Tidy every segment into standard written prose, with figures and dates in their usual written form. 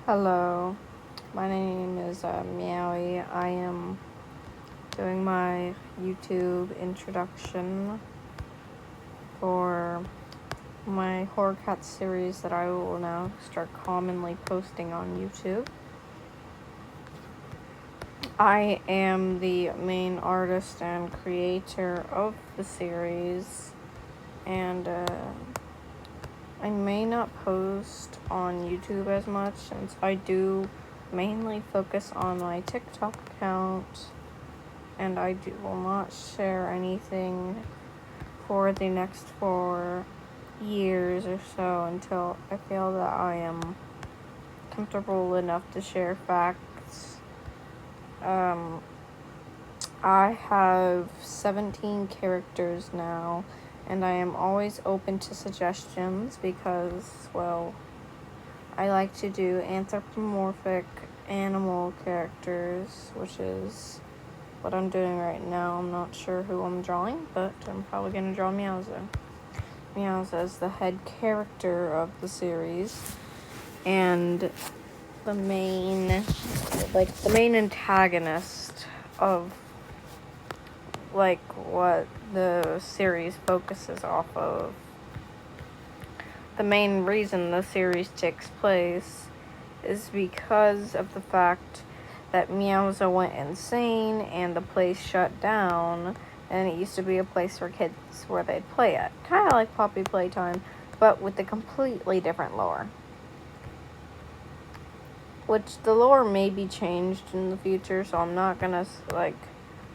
Hello, my name is Meowie. I am doing my YouTube introduction for my Horror Cat series that I will now start commonly posting on YouTube. I am the main artist and creator of the series, and I may not post on YouTube as much since I do mainly focus on my TikTok account, and will not share anything for the next 4 years or so until I feel that I am comfortable enough to share facts. I have 17 characters now, and I am always open to suggestions because, well, I like to do anthropomorphic animal characters, which is what I'm doing right now. I'm not sure who I'm drawing, but I'm probably going to draw Meowza. Meowza is the head character of the series, and the main antagonist of what the series focuses off of. The main reason the series takes place is because of the fact that Meowza went insane and the place shut down, and it used to be a place for kids where they'd play at. Kind of like Poppy Playtime, but with a completely different lore. Which the lore may be changed in the future, so I'm not gonna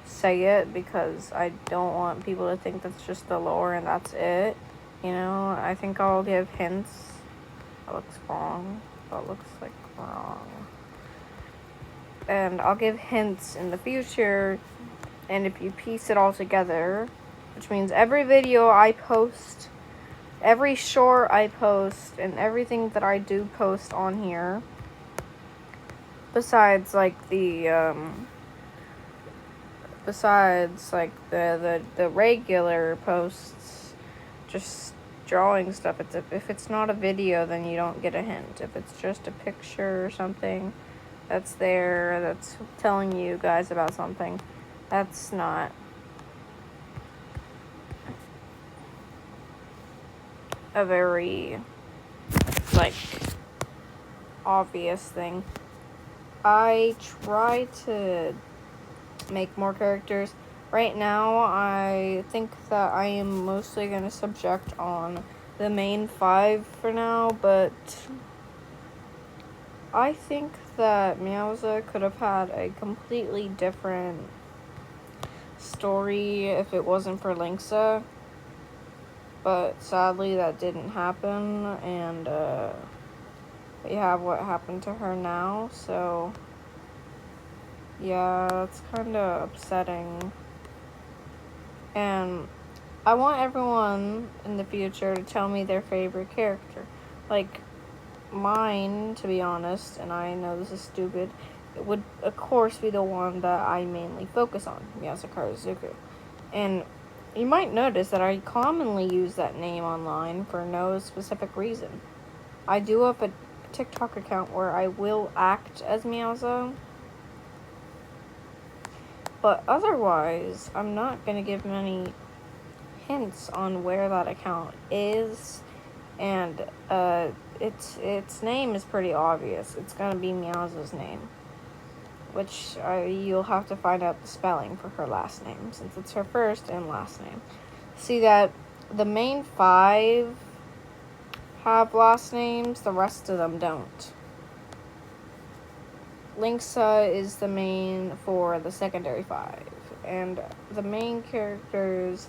say it because I don't want people to think that's just the lore and that's it. I think I'll give hints. That looks wrong. That looks like wrong. And I'll give hints in the future, and if you piece it all together, which means every video I post, every short I post, and everything that I do post on here, besides the regular posts, just drawing stuff. If it's not a video, then you don't get a hint. If it's just a picture or something that's there, that's telling you guys about something, that's not a very obvious thing. I try to make more characters. Right now, I think that I am mostly going to subject on the main 5 for now, but I think that Meowza could have had a completely different story if it wasn't for Linksa, but sadly that didn't happen, and we have what happened to her now, so yeah, that's kind of upsetting. And I want everyone in the future to tell me their favorite character. Mine, to be honest, and I know this is stupid, it would, of course, be the one that I mainly focus on, Miyazakara Zuko. And you might notice that I commonly use that name online for no specific reason. I do have a TikTok account where I will act as Meowza, but otherwise, I'm not going to give many hints on where that account is, and its name is pretty obvious. It's gonna be Meowza's name, which you'll have to find out the spelling for her last name, since it's her first and last name. See that the main 5 have last names, the rest of them don't. Linksa is the main for the secondary 5, and the main characters,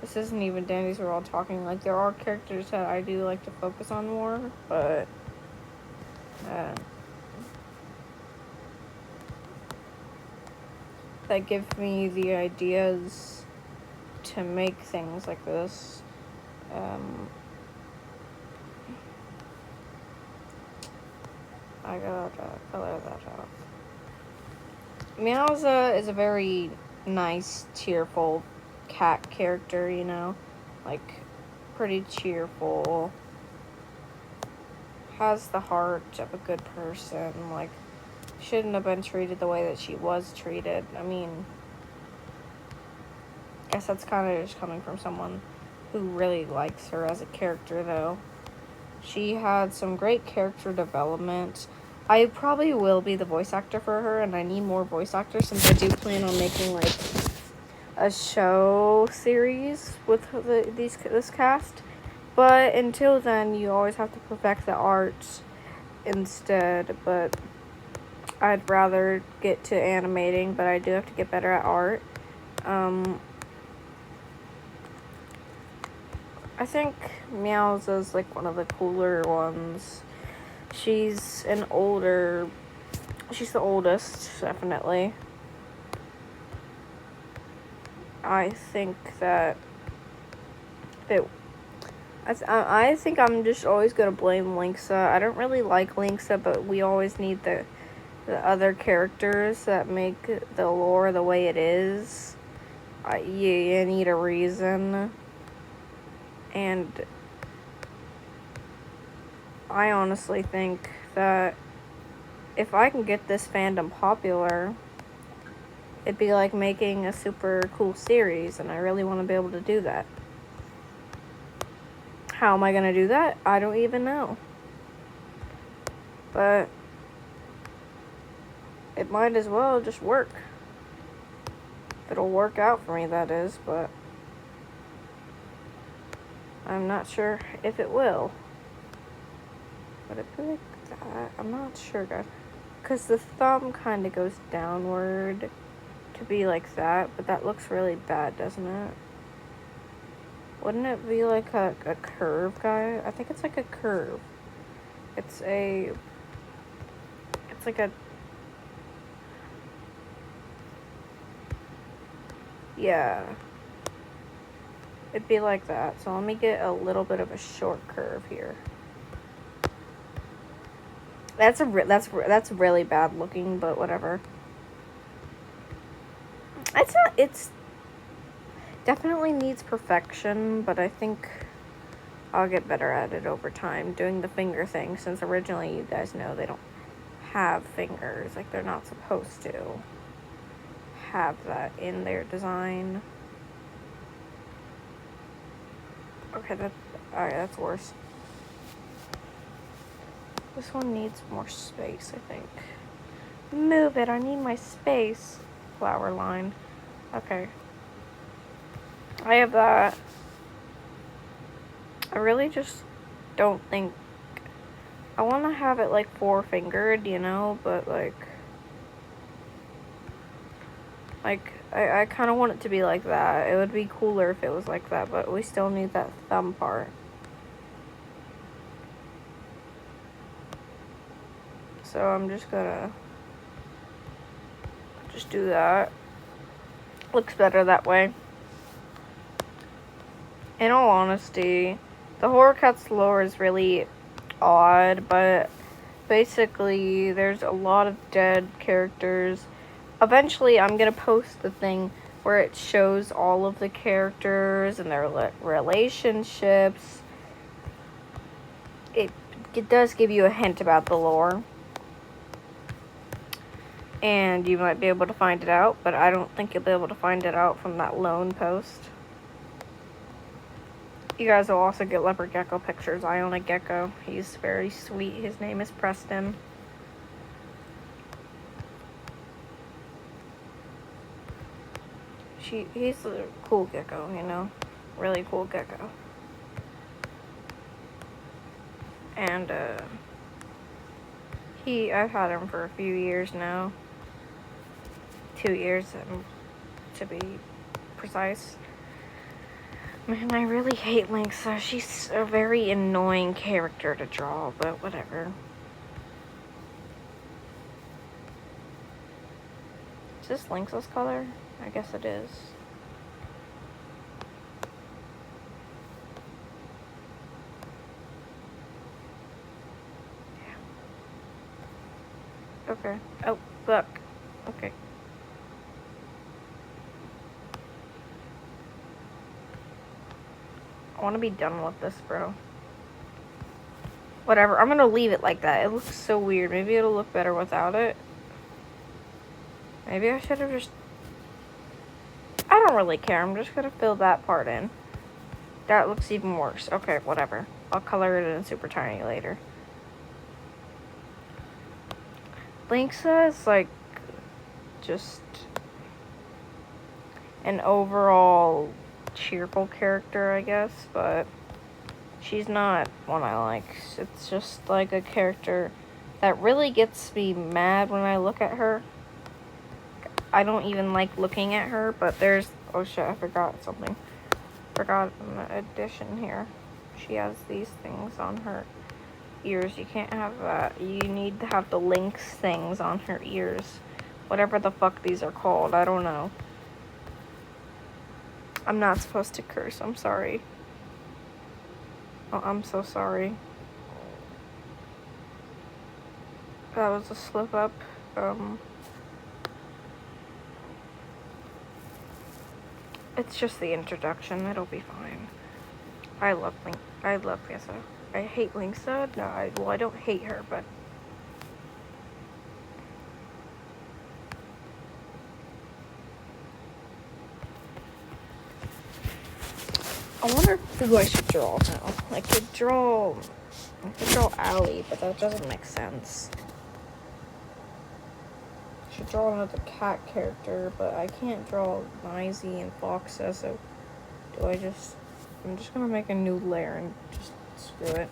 this isn't even Dandy's World talking. There are characters that I do like to focus on more, but that give me the ideas to make things like this. I gotta color that off. Meowza is a very nice, cheerful cat character, pretty cheerful. has the heart of a good person. Like, shouldn't have been treated the way that she was treated. I mean, I guess that's kind of just coming from someone who really likes her as a character, though. She had some great character development. I probably will be the voice actor for her, and I need more voice actors since I do plan on making, like, a show series with this cast. But until then, you always have to perfect the art instead. But I'd rather get to animating, but I do have to get better at art. I think Meow's is like one of the cooler ones. She's the oldest, definitely. I think that I think I'm just always gonna blame Linksa. I don't really like Linksa, but we always need the other characters that make the lore the way it is. You need a reason. And I honestly think that if I can get this fandom popular, it'd be like making a super cool series, and I really want to be able to do that. How am I going to do that? I don't even know. But it might as well just work. It'll work out for me, that is, but I'm not sure if it will. Would it be like that? I'm not sure, guys. Because the thumb kind of goes downward to be like that, but that looks really bad, doesn't it? Wouldn't it be like a curve, guy? I think it's like a curve. It's like a... Yeah. It'd be like that. So let me get a little bit of a short curve here. That's really bad looking, but whatever. It's definitely needs perfection, but I think I'll get better at it over time, doing the finger thing, since originally you guys know they don't have fingers, like they're not supposed to have that in their design. Okay, alright, that's worse. This one needs more space, I think. Move it, I need my space. Flower line. Okay. I have that. I really just don't think... I want to have it like 4-fingered, you know, but like I kind of want it to be like that. It would be cooler if it was like that, but we still need that thumb part. So I'm just gonna just do that. Looks better that way. In all honesty, the Horror Cats lore is really odd, but basically there's a lot of dead characters. Eventually I'm gonna post the thing where it shows all of the characters and their relationships. It does give you a hint about the lore, and you might be able to find it out, but I don't think you'll be able to find it out from that lone post. You guys will also get leopard gecko pictures. I own a gecko. He's very sweet. His name is Preston. He's a cool gecko, you know? Really cool gecko. And, I've had him for a few years now. 2 years, to be precise. Man, I really hate Linksa. She's a very annoying character to draw, but whatever. Is this Linksa's color? I guess it is. Yeah. Okay. Oh, look. Okay. I want to be done with this, bro. Whatever, I'm gonna leave it like that. It looks so weird. Maybe it'll look better without it. Maybe I should have just... I don't really care. I'm just gonna fill that part in. That looks even worse. Okay, whatever. I'll color it in super tiny later. Linksa is like just an overall cheerful character, I guess, but she's not one I like. It's just like a character that really gets me mad when I look at her. I don't even like looking at her, but there's... Oh shit, I forgot something. Forgot an addition here. She has these things on her ears. You can't have that. You need to have the Lynx things on her ears. Whatever the fuck these are called. I don't know. I'm not supposed to curse. I'm sorry. Oh, I'm so sorry. That was a slip up. It's just the introduction. It'll be fine. I love Linksa. I hate Linksa. No, I don't hate her, but I wonder who I should draw now. I could draw Allie, but that doesn't make sense. I should draw another cat character, but I can't draw Maisie and Foxa, so I'm just gonna make a new layer and just screw it.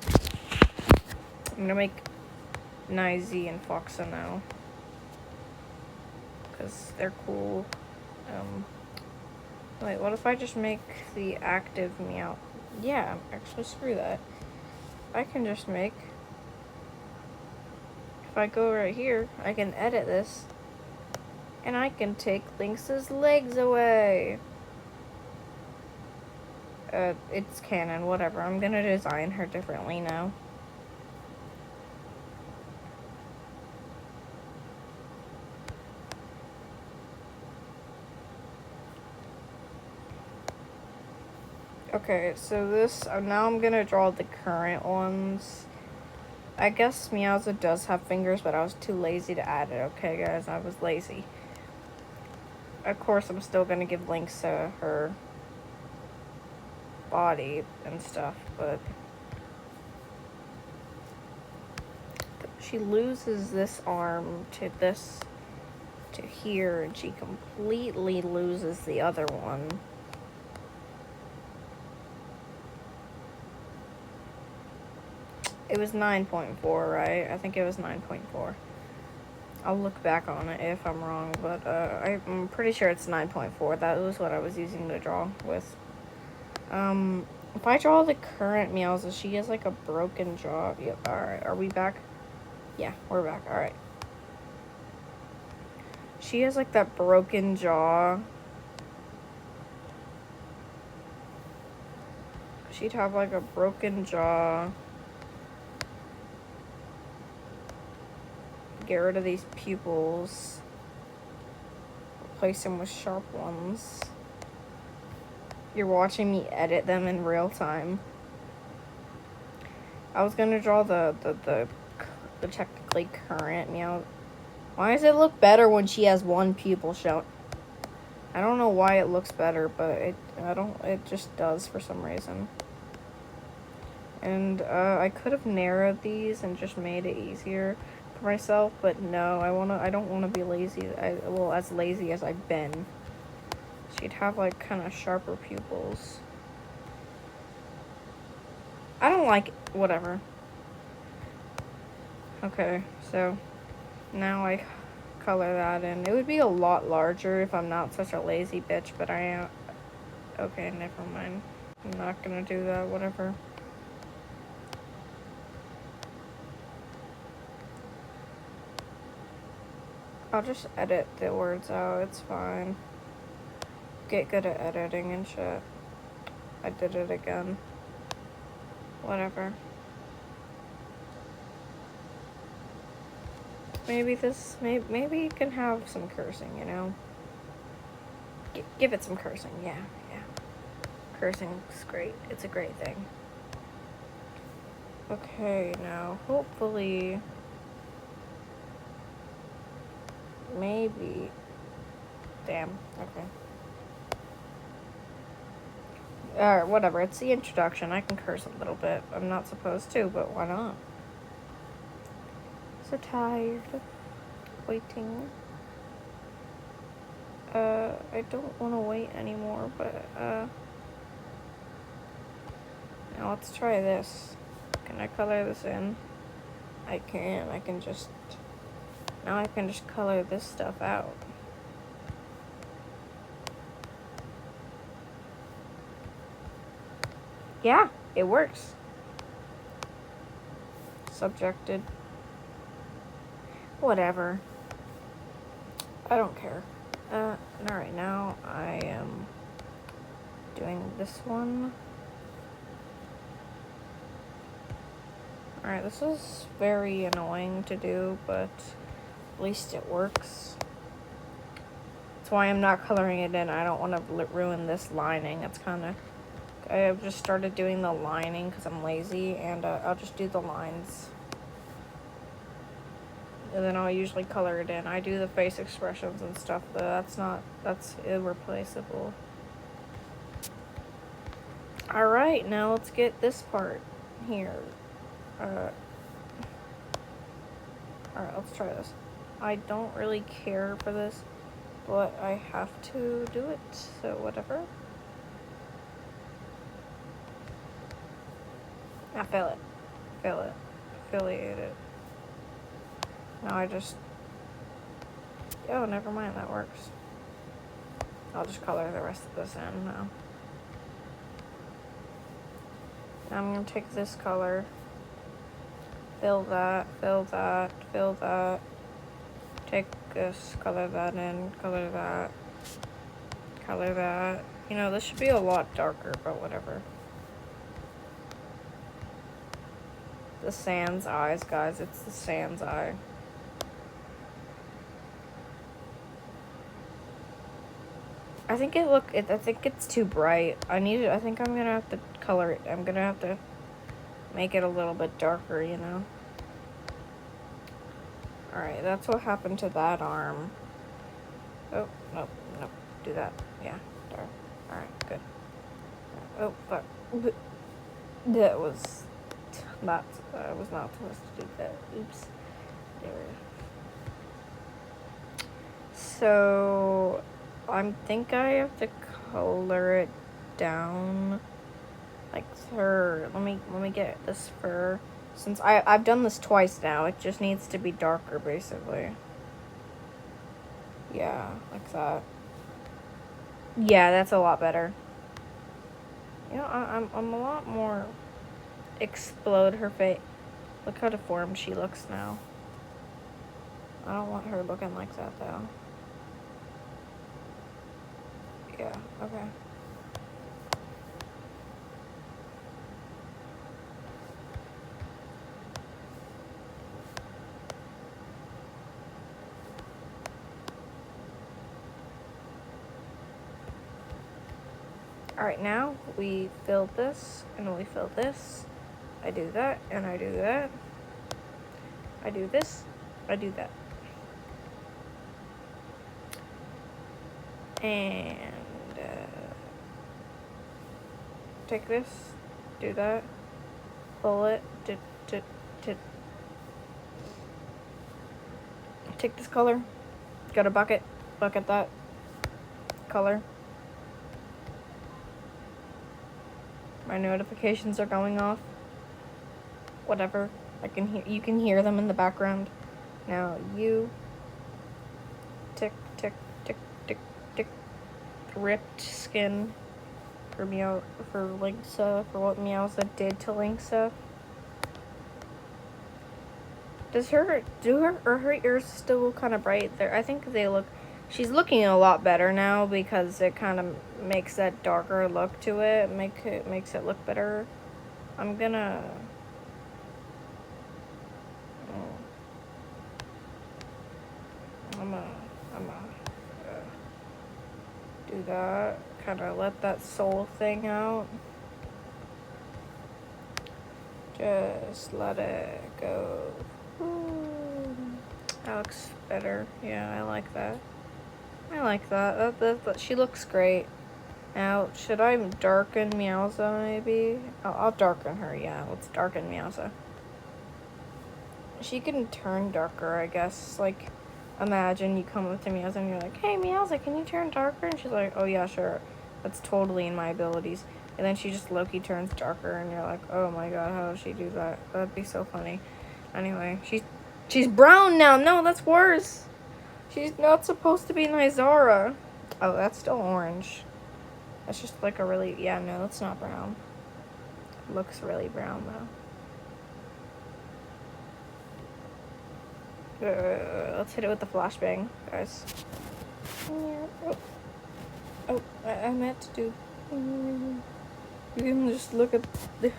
I'm gonna make Maisie and Foxa now, because they're cool. Wait, what if I just make the active Meow? Yeah, actually, screw that. I can just make... If I go right here, I can edit this. And I can take Lynx's legs away. It's canon, whatever. I'm gonna design her differently now. Okay, so this, now I'm gonna draw the current ones. I guess Meowza does have fingers, but I was too lazy to add it. Okay, guys, I was lazy. Of course, I'm still gonna give Linksa her body and stuff, but she loses this arm to this, to here, and she completely loses the other one. It was 9.4, right? I think it was 9.4. I'll look back on it if I'm wrong, but I'm pretty sure it's 9.4. That was what I was using to draw with. If I draw the current Meowza, she has like a broken jaw. Yep, alright. Are we back? Yeah, we're back. Alright. She has like that broken jaw. She'd have like a broken jaw. Get rid of these pupils. Replace them with sharp ones. You're watching me edit them in real time. I was gonna draw the technically current Meow. Why does it look better when she has one pupil shown? I don't know why it looks better, but it just does for some reason. And I could have narrowed these and just made it easier for myself, but no, I don't wanna be lazy. Well, as lazy as I've been. She'd have like kind of sharper pupils. I don't like it. Whatever. Okay, so now I color that in. It would be a lot larger if I'm not such a lazy bitch, but I am. Okay, never mind. I'm not gonna do that, whatever. I'll just edit the words out, it's fine. Get good at editing and shit. I did it again. Whatever. Maybe you can have some cursing, you know? Give it some cursing, yeah. Cursing's great. It's a great thing. Okay, now hopefully, maybe, damn, okay. Alright, whatever, it's the introduction. I can curse a little bit. I'm not supposed to, but why not? So tired of waiting. I don't want to wait anymore, but, now let's try this. Can I color this in? I can. Now I can just color this stuff out. Yeah, it works. Subjected. Whatever. I don't care. Alright, now I am doing this one. Alright, this is very annoying to do, but at least it works. That's why I'm not coloring it in. I don't want to ruin this lining. It's kind of... I've just started doing the lining because I'm lazy, and I'll just do the lines. And then I'll usually color it in. I do the face expressions and stuff, but that's irreplaceable. Alright, now let's get this part here. Alright, let's try this. I don't really care for this, but I have to do it, so whatever. I fill it. Affiliate it. Now I just... Oh, never mind, that works. I'll just color the rest of this in now. Now I'm going to take this color, fill that, take this, color that in, color that. You know, this should be a lot darker, but whatever. The Sans eyes, guys, it's the Sans eye. I think it's too bright. I think I'm gonna have to color it. I'm gonna have to make it a little bit darker, you know? Alright, that's what happened to that arm. Oh, nope. Do that. Yeah, dark. Alright, good. Oh, fuck. That was not, I was not supposed to do that. Oops. There. So... I think I have to color it down, like fur. Let me get this fur. Since I've done this twice now, it just needs to be darker, basically. Yeah, like that. Yeah, that's a lot better. You know, I'm a lot more explode her face. Look how deformed she looks now. I don't want her looking like that though. Yeah, okay. Alright, now we fill this, and we fill this. I do that, and I do that. I do this, I do that. And take this, do that, pull it, take this color, got a bucket that color. My notifications are going off. Whatever, you can hear them in the background. Now you tick, ripped skin for Linksa, for what Meowsa did to Linksa. Are her ears still kind of bright there? I think she's looking a lot better now because it kind of makes that darker look to it. Makes it look better. I'm gonna do that. Kind of let that soul thing out. Just let it go. That looks better. Yeah, I like that. I like that. She looks great. Now, should I darken Meowza maybe? I'll darken her, yeah. Let's darken Meowza. She can turn darker, I guess. Like, imagine you come up to Meowza and you're like, hey, Meowza, can you turn darker? And she's like, oh, yeah, sure. That's totally in my abilities. And then she just Loki turns darker and you're like, oh my god, how does she do that? That'd be so funny. Anyway, she's brown now. No, that's worse. She's not supposed to be Nizara. Oh, that's still orange. That's just like a really, yeah, no, that's not brown. It looks really brown though. Let's hit it with the flashbang, guys. Oh, I meant to do. You can just look at the.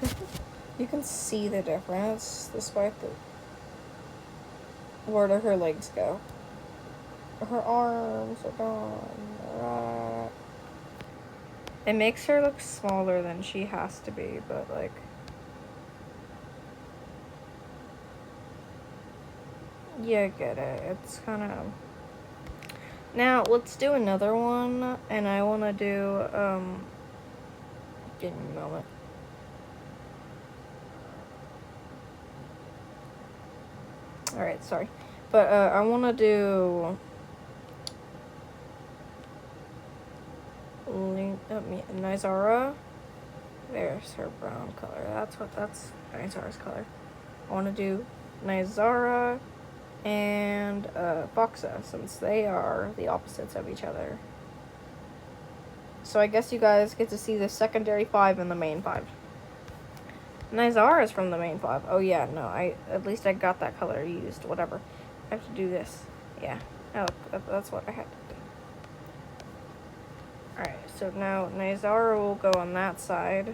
You can see the difference despite the. Where do her legs go? Her arms are gone. It makes her look smaller than she has to be, but like. Yeah, get it. It's kind of. Now, let's do another one, and I want to do, give me a moment. Alright, sorry. But, I want to do... Nizara. There's her brown color. That's Nizara's color. I want to do Nizara and Boxa, since they are the opposites of each other. So I guess you guys get to see the secondary 5 and the main 5. Nizara is from the main 5. Oh yeah, no, at least I got that color used. Whatever. I have to do this. Yeah. Oh, that's what I had to do. Alright, so now Nizara will go on that side.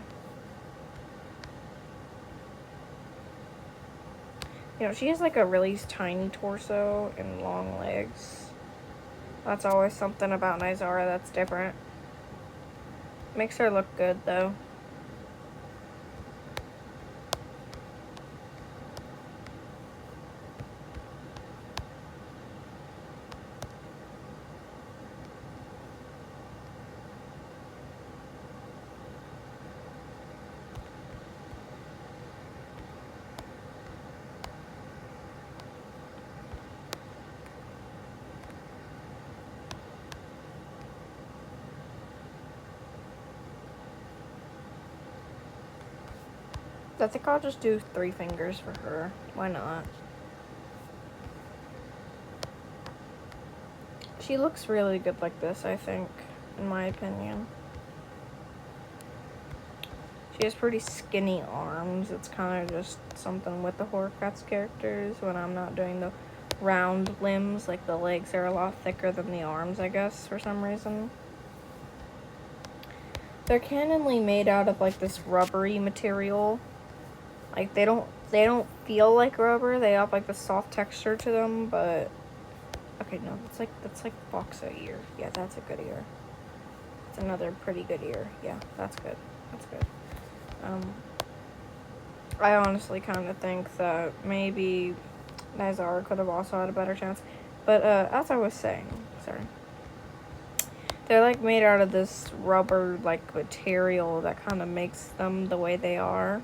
You know, she has like a really tiny torso and long legs. That's always something about Nizara that's different. Makes her look good though. I think I'll just do 3 fingers for her. Why not? She looks really good like this, I think, in my opinion. She has pretty skinny arms. It's kind of just something with the Horcrux characters when I'm not doing the round limbs. Like, the legs are a lot thicker than the arms, I guess, for some reason. They're canonly made out of, like, this rubbery material. Like, they don't feel like rubber. They have, like, the soft texture to them, but... Okay, no, that's like Boxa ear. Yeah, that's a good ear. It's another pretty good ear. Yeah, that's good. That's good. I honestly kind of think that maybe Nizara could have also had a better chance. But, as I was saying, sorry. They're, like, made out of this rubber, like, material that kind of makes them the way they are.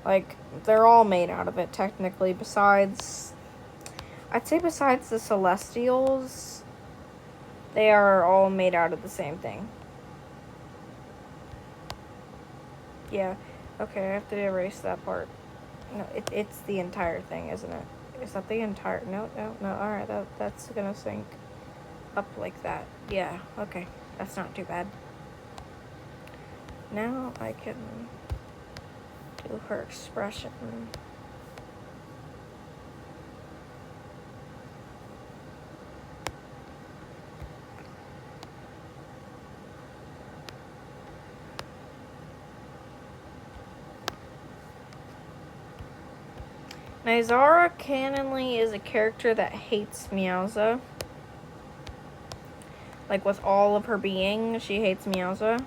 Like, they're all made out of it, technically, besides... I'd say besides the Celestials, they are all made out of the same thing. Yeah. Okay, I have to erase that part. No, it's the entire thing, isn't it? Is that the entire... No. Alright, that's gonna sync up like that. Yeah, okay. That's not too bad. Now I can... do her expression. Nizara canonly is a character that hates Meowza. Like, with all of her being, she hates Meowza.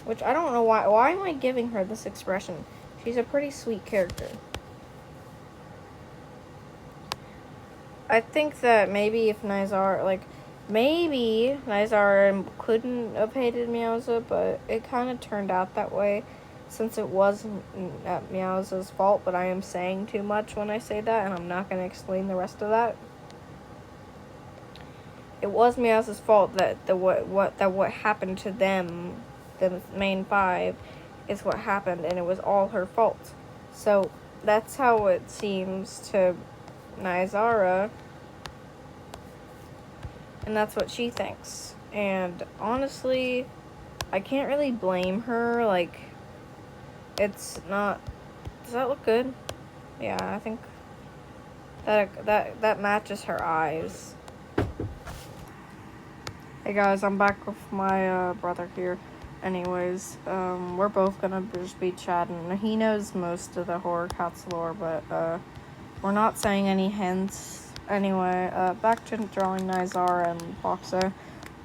which I don't know why. Why am I giving her this expression? She's a pretty sweet character. I think that maybe if Nizar, maybe Nizar couldn't have hated Meowza, but it kind of turned out that way since it wasn't Meowza's fault, but I am saying too much when I say that, and I'm not going to explain the rest of that. It was Meowza's fault that what happened to them, the main 5, is what happened, and it was all her fault. So that's how it seems to Nizara, and that's what she thinks. And honestly, I can't really blame her. Like, it's not. Does that look good? Yeah, I think that matches her eyes. Hey guys, I'm back with my brother here. Anyways, we're both gonna just be chatting. He knows most of the Horror Cats lore, but we're not saying any hints. Anyway, back to drawing Nizar and Foxa.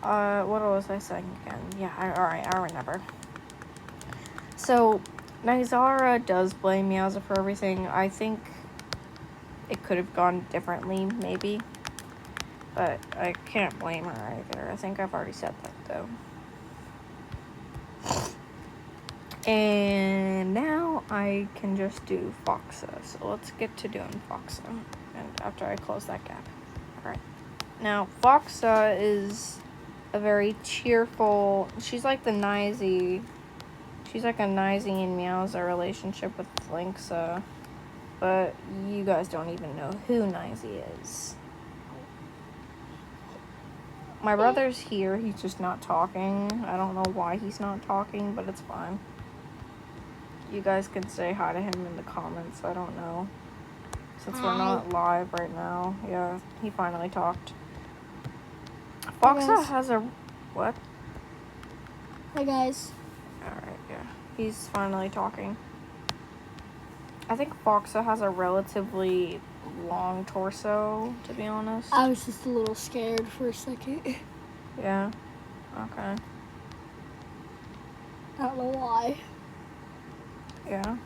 What was I saying again? Yeah, alright, I remember. So, Nizara does blame Meowza for everything. I think it could have gone differently, maybe. But I can't blame her either. I think I've already said that, though. And now I can just do Foxa. So let's get to doing Foxa. And after I close that gap. Alright. Now, Foxa is a very cheerful... She's like the Nizy... She's like a Nizy and Meowza relationship with Linksa. But you guys don't even know who Nizy is. My brother's here. He's just not talking. I don't know why he's not talking, but it's fine. You guys can say hi to him in the comments. I don't know. Since we're not live right now. Yeah, he finally talked. Foxa has a... What? Hi, guys. Alright, yeah. He's finally talking. I think Foxa has a relatively long torso, to be honest. I was just a little scared for a second. Yeah? Okay. I don't know why. Yeah.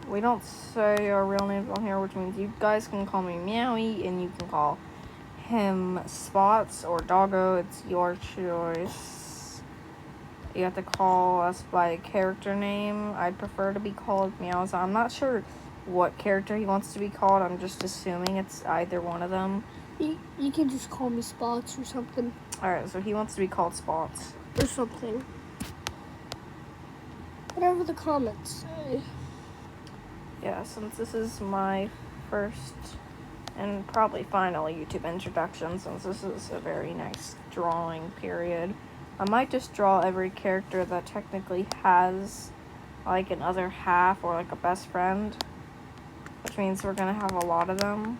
We don't say our real names on here, which means you guys can call me Meowie, and you can call him Spots or Doggo. It's your choice. You have to call us by character name. I'd prefer to be called Meowza. I'm not sure what character he wants to be called. I'm just assuming it's either one of them. You can just call me Spots or something. Alright, so he wants to be called Spots. Or something. Whatever the comments say. Yeah, since this is my first and probably final YouTube introduction, since this is a very nice drawing period, I might just draw every character that technically has like an other half or like a best friend, which means we're gonna have a lot of them.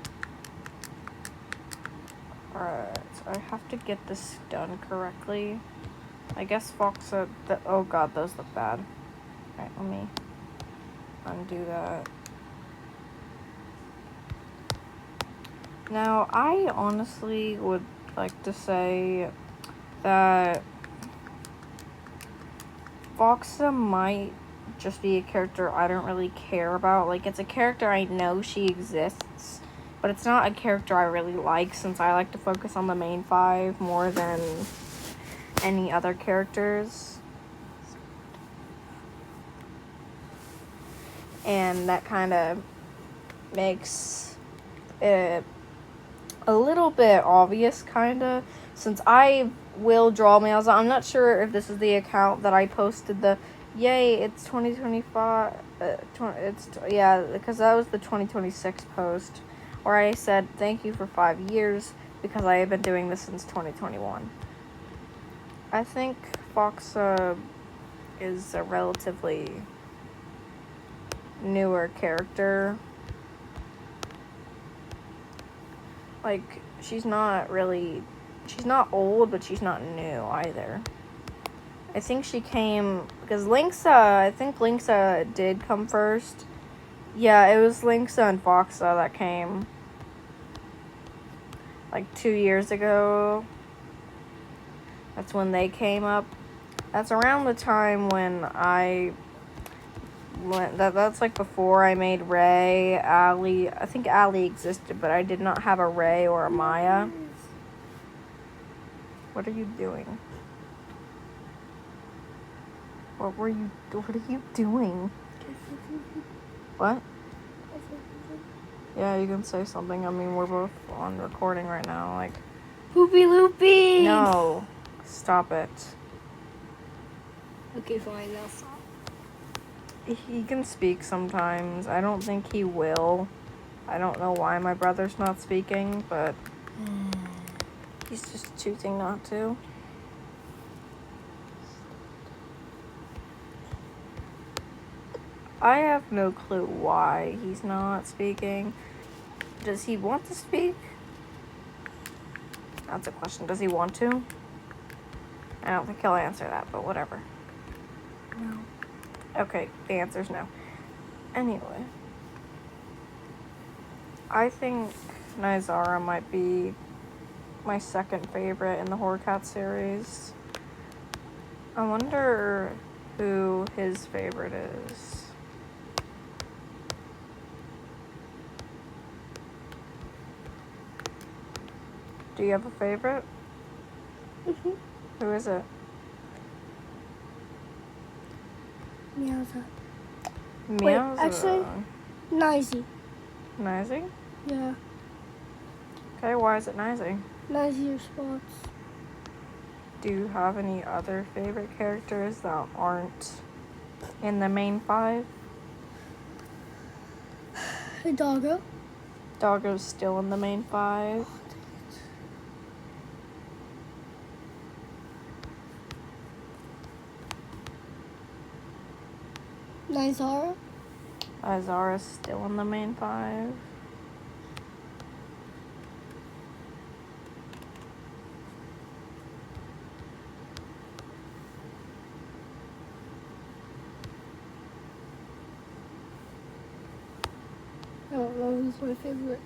Alright, so I have to get this done correctly. I guess Foxa, oh god, those look bad. Alright, let me undo that. Now, I honestly would like to say that Foxa might just be a character I don't really care about. Like, it's a character I know she exists, but it's not a character I really like, since I like to focus on the main 5 more than any other characters. And that kind of makes it a little bit obvious, kind of, since I will draw Meowza. I'm not sure if this is the account that I posted the yay it's 2025 yeah, because that was the 2026 post where I said thank you for 5 years because I have been doing this since 2021. I think Foxa is a relatively newer character. Like, she's not old, but she's not new either. I think she came, because I think Linksa did come first. Yeah, it was Linksa and Foxa that came, like, 2 years ago. That's when they came up. That's around the time when that's like before I made Ray, Allie. I think Allie existed, but I did not have a Ray or a Maya. What are you doing? What are you doing? What? Yeah, you can say something. I mean, we're both on recording right now. Like, Poopy loopy. no, stop it. Okay, fine. Now stop. He can speak sometimes. I don't think he will. I don't know why my brother's not speaking, but he's just choosing not to. I have no clue why he's not speaking. Does he want to speak? That's a question. Does he want to? I don't think he'll answer that, but whatever. No. Okay, the answer's no. Anyway. I think Nizara might be my second favorite in the Horror Cat series. I wonder who his favorite is. Do you have a favorite? Mhm. Who is it? Meowza. Wait, actually, Nizy. Nizy? Yeah. Okay, why is it Nizy? Nizy or Spots. Do you have any other favorite characters that aren't in the main 5? Hey, Doggo. Doggo's still in the main 5. Nizara. Zara's still in the main 5. I don't know who's my favorite.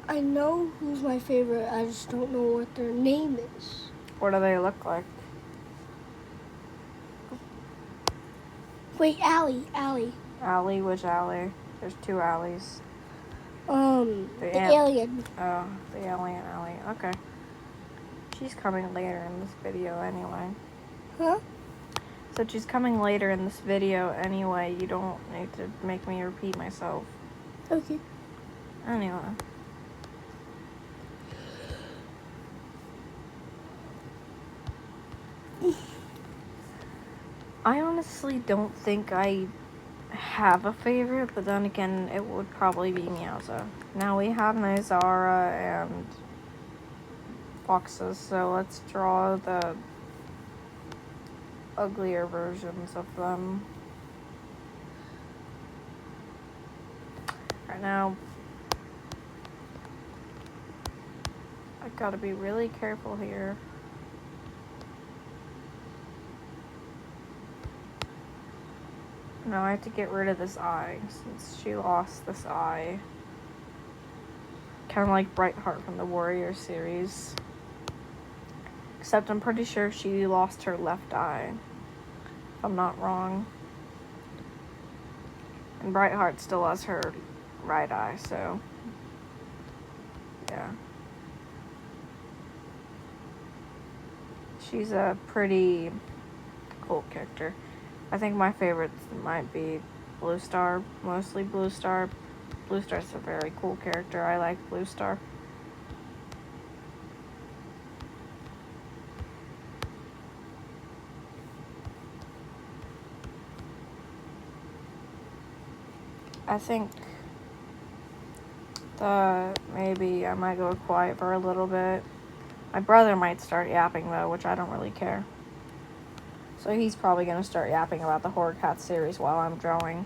I know who's my favorite. I just don't know what their name is. What do they look like? Wait, Allie. Allie, which Allie? There's 2 Allies. The alien. Oh, the alien Allie. Okay. She's coming later in this video anyway. Huh? So she's coming later in this video anyway. You don't need to make me repeat myself. Okay. Anyway. I honestly don't think I have a favorite, but then again, it would probably be Meowza. Now we have Nizara and Foxes, so let's draw the uglier versions of them. Right now, I gotta be really careful here. Now I have to get rid of this eye, since she lost this eye. Kind of like Brightheart from the Warrior series. Except I'm pretty sure she lost her left eye, if I'm not wrong. And Brightheart still has her right eye, so yeah. She's a pretty cool character. I think my favorites might be Bluestar, mostly Bluestar. Bluestar's a very cool character. I like Bluestar. I think maybe I might go quiet for a little bit. My brother might start yapping though, which I don't really care. So he's probably going to start yapping about the Horror Cat series while I'm drawing,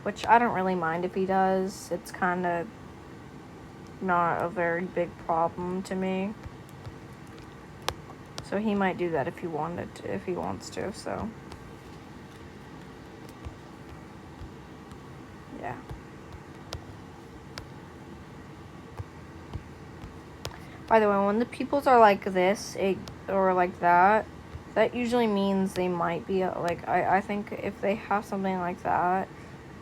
which I don't really mind if he does. It's kind of not a very big problem to me. So he might do that if he wants to, so yeah. By the way, when the pupils are like this, or like that, that usually means they might be, like, I think if they have something like that,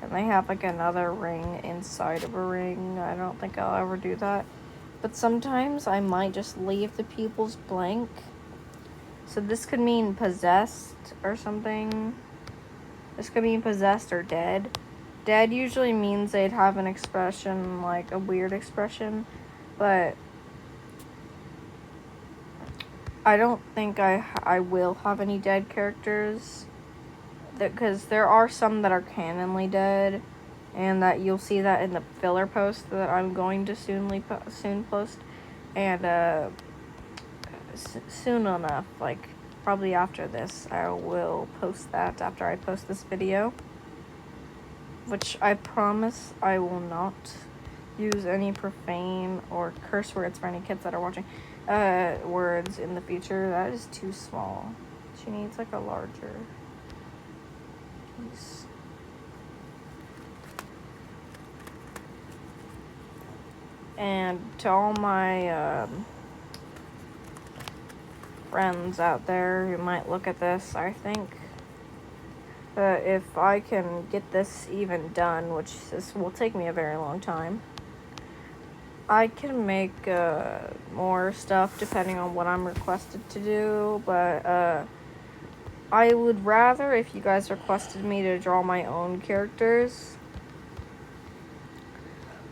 and they have, like, another ring inside of a ring, I don't think I'll ever do that. But sometimes I might just leave the pupils blank. So this could mean possessed or something. This could mean possessed or dead. Dead usually means they'd have an expression, like a weird expression, but I don't think I will have any dead characters, because there are some that are canonly dead, and that you'll see that in the filler post that I'm going to soon post, and soon enough, like probably after this, I will post that after I post this video, which I promise I will not use any profane or curse words for any kids that are watching words in the future. That is too small. She needs like a larger piece. And to all my friends out there who might look at this, I think if I can get this even done, which this will take me a very long time, I can make more stuff depending on what I'm requested to do, but I would rather if you guys requested me to draw my own characters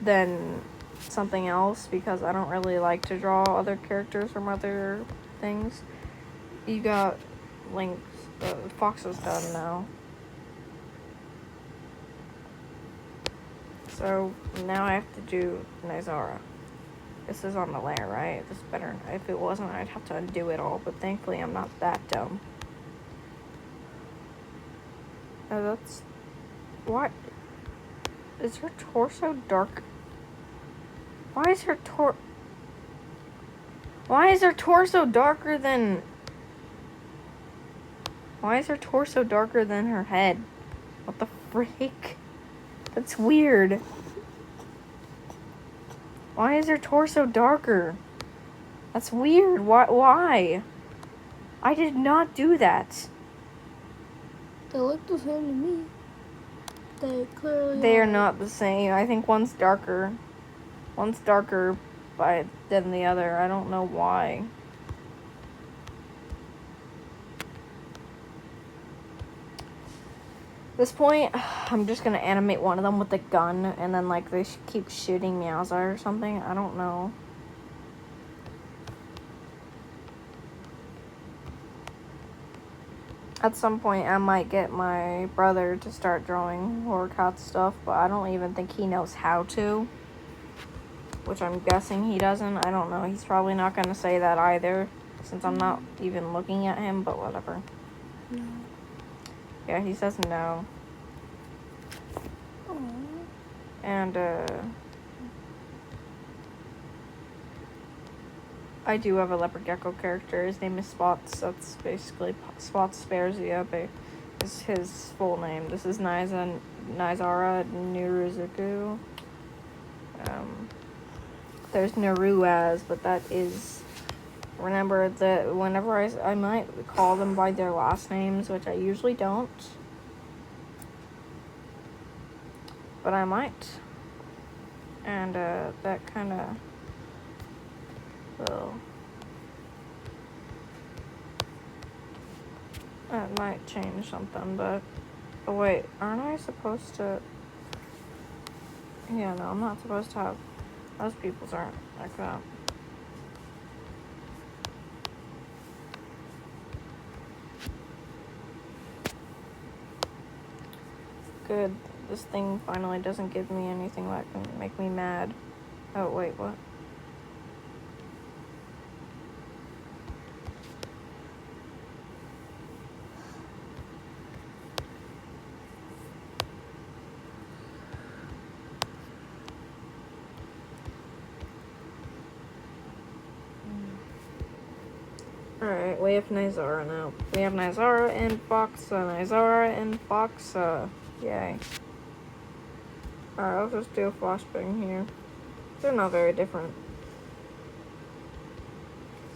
than something else, because I don't really like to draw other characters from other things. You got Link's, Fox is done now. So now I have to do Nizara. This is on the layer, right? This better. If it wasn't, I'd have to undo it all. But thankfully, I'm not that dumb. Oh, that's what? Is her torso dark? Why is her torso darker than? Why is her torso darker than her head? What the freak? That's weird. Why is her torso darker? That's weird. Why? I did not do that. They look the same to me. They clearly They are not the same. I think one's darker. One's darker than the other. I don't know why. At this point, I'm just gonna animate one of them with a gun, and then like they keep shooting Meowser or something. I don't know. At some point, I might get my brother to start drawing Horror Cat stuff, but I don't even think he knows how to. Which I'm guessing he doesn't. I don't know. He's probably not gonna say that either, since I'm not even looking at him, but whatever. No. Yeah, he says no. Aww. And, I do have a leopard gecko character. His name is Spots. That's basically Spots Spearzia, is his full name. This is Nizara Nuruzuku. There's Naruaz, but that is... Remember that whenever I might call them by their last names, which I usually don't. But I might. And that kind of will... That might change something, but... Oh wait, aren't I supposed to... Yeah, no, I'm not supposed to have... Most people's aren't like that. Good. This thing finally doesn't give me anything that can make me mad. Oh, wait, what? Alright, we have Nizara now. We have Nizara and Foxa. Yay. Alright, I'll just do a flashbang here. They're not very different.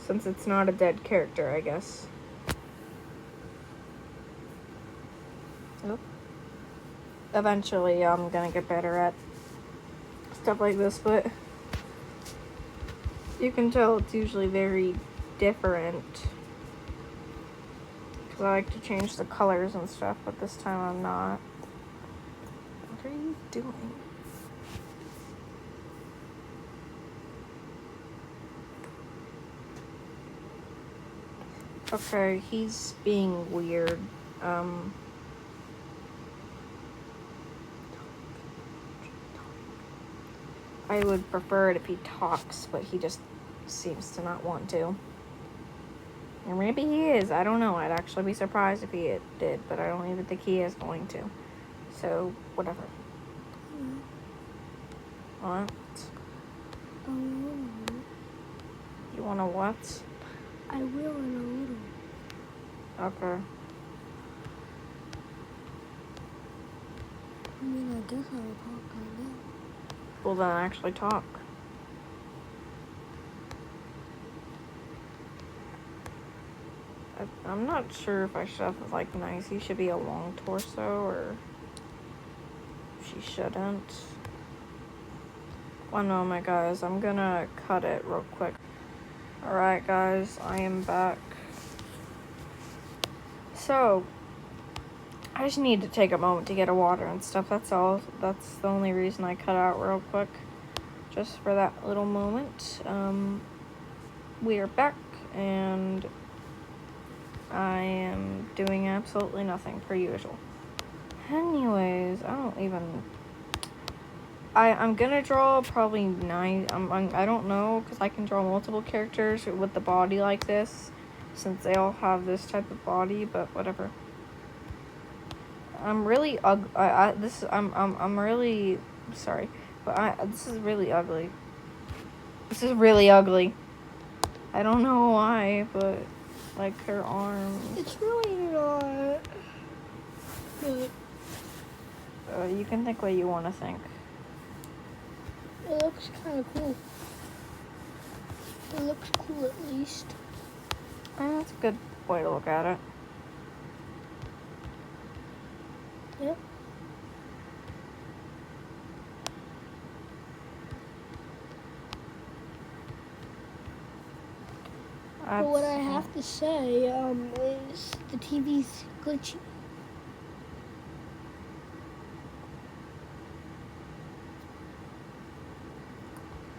Since it's not a dead character, I guess. eventually I'm gonna get better at stuff like this, but you can tell it's usually very different. Because I like to change the colors and stuff, but this time I'm not. What are you doing? Okay, he's being weird. I would prefer it if he talks, but he just seems to not want to. Or maybe he is. I don't know. I'd actually be surprised if he did, but I don't even think he is going to. So, whatever. What? You want to what? I will in a little. Okay. I mean, I guess I will talk right now. Well, then actually talk. I'm not sure if I should have, like, nice. He should be a long torso, or she shouldn't. One moment, guys. I'm gonna cut it real quick. Alright, guys. I am back. So, I just need to take a moment to get a water and stuff. That's all. That's the only reason I cut out real quick. Just for that little moment. We are back, and I am doing absolutely nothing, per usual. Anyways, I'm gonna draw probably 9. I don't know, because I can draw multiple characters with the body like this, since they all have this type of body, but whatever. I'm really I'm really sorry, but this is really ugly. This is really ugly. I don't know why, but like her arms. It's really not. But You can think what you want to think. it looks kind of cool. It looks cool at least. That's a good way to look at it. Yep. But what I have to say is the TV's glitchy.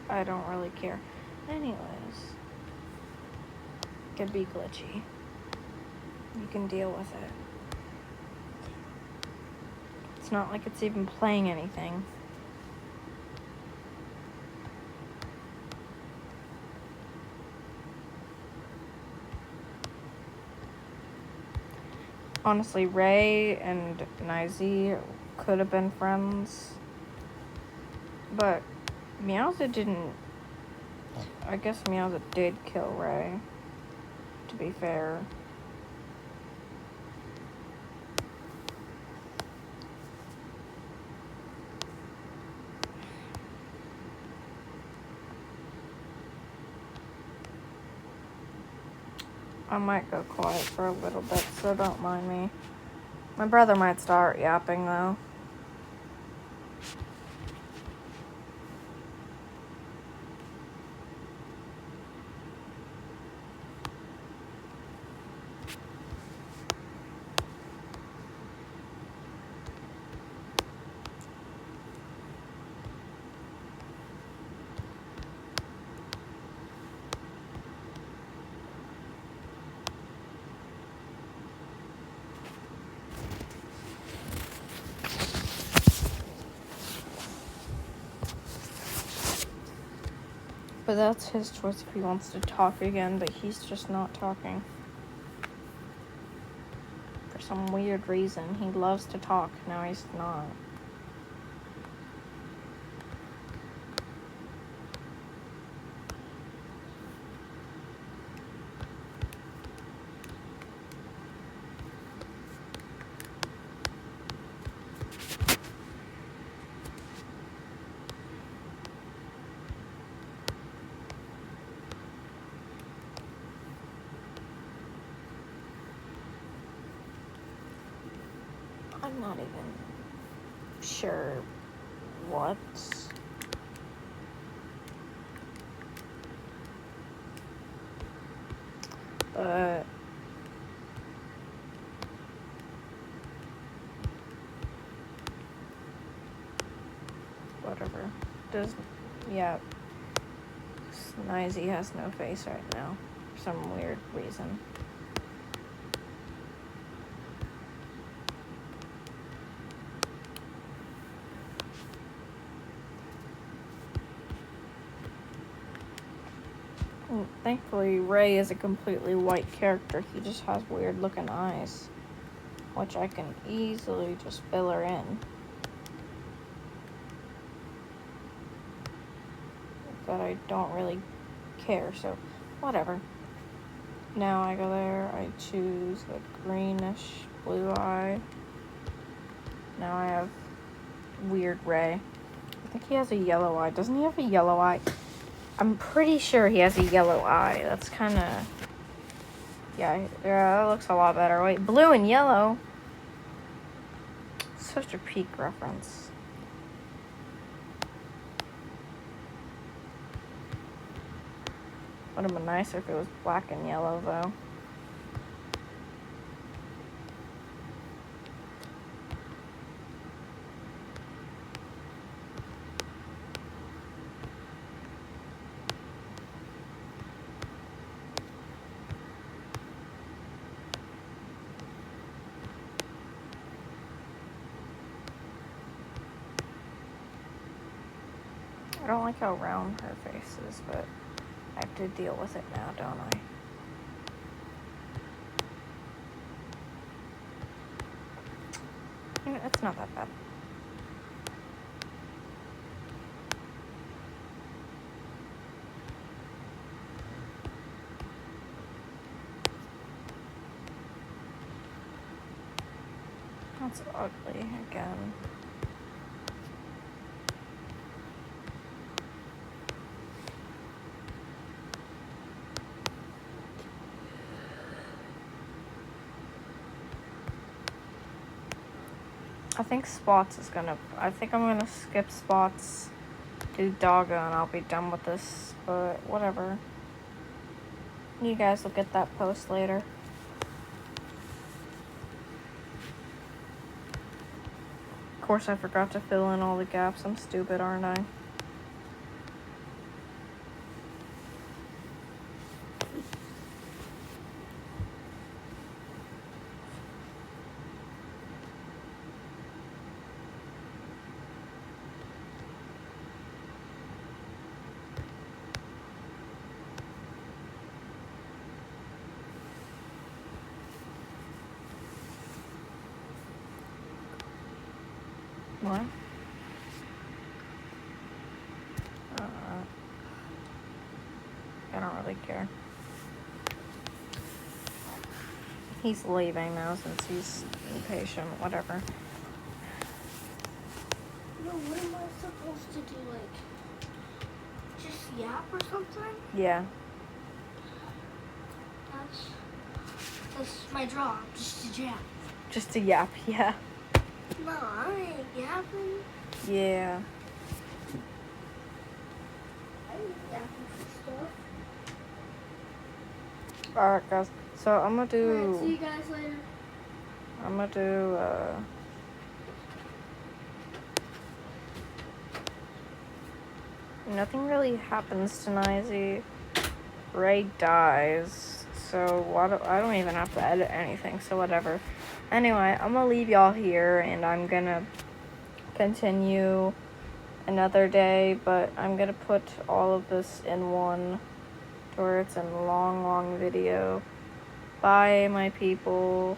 I don't really care. Anyways, could be glitchy. You can deal with it. It's not like it's even playing anything. Honestly, Ray and Nizy could have been friends, but Meowza didn't. I guess Meowza did kill Ray, to be fair. I might go quiet for a little bit, so don't mind me. My brother might start yapping, though. But that's his choice if he wants to talk again, but he's just not talking. For some weird reason, he loves to talk, now he's not. I'm not even sure what. But whatever. Yeah. Sneezy has no face right now for some weird reason. Thankfully, Ray is a completely white character. He just has weird looking eyes, which I can easily just fill her in. But I don't really care, so whatever. Now I go there, I choose the greenish blue eye. Now I have weird Ray. I think he has a yellow eye. Doesn't he have a yellow eye? I'm pretty sure he has a yellow eye. That's kind of... Yeah, that looks a lot better. Wait, blue and yellow? Such a peak reference. Would have been nicer if it was black and yellow, though. I don't like how round her face is, but I have to deal with it now, don't I? It's not that bad. That's ugly again. I think I'm gonna skip Spots, do Doggo, and I'll be done with this, but whatever. You guys will get that post later. Of course, I forgot to fill in all the gaps. I'm stupid, aren't I? What? I don't really care. He's leaving now since he's impatient. Whatever. No, what am I supposed to do? Like, just yap or something? Yeah. That's my job, just to yap. Just to yap, yeah. No, I ain't yapping. Yeah. I ain't yapping for stuff. Alright, guys. So I'm gonna do... Alright, see you guys later. I'm gonna do, nothing really happens to Nizzy. Ray dies. So I don't even have to edit anything, so whatever. Anyway, I'm gonna leave y'all here, and I'm gonna continue another day, but I'm gonna put all of this in one to where it's a long video. Bye, my people.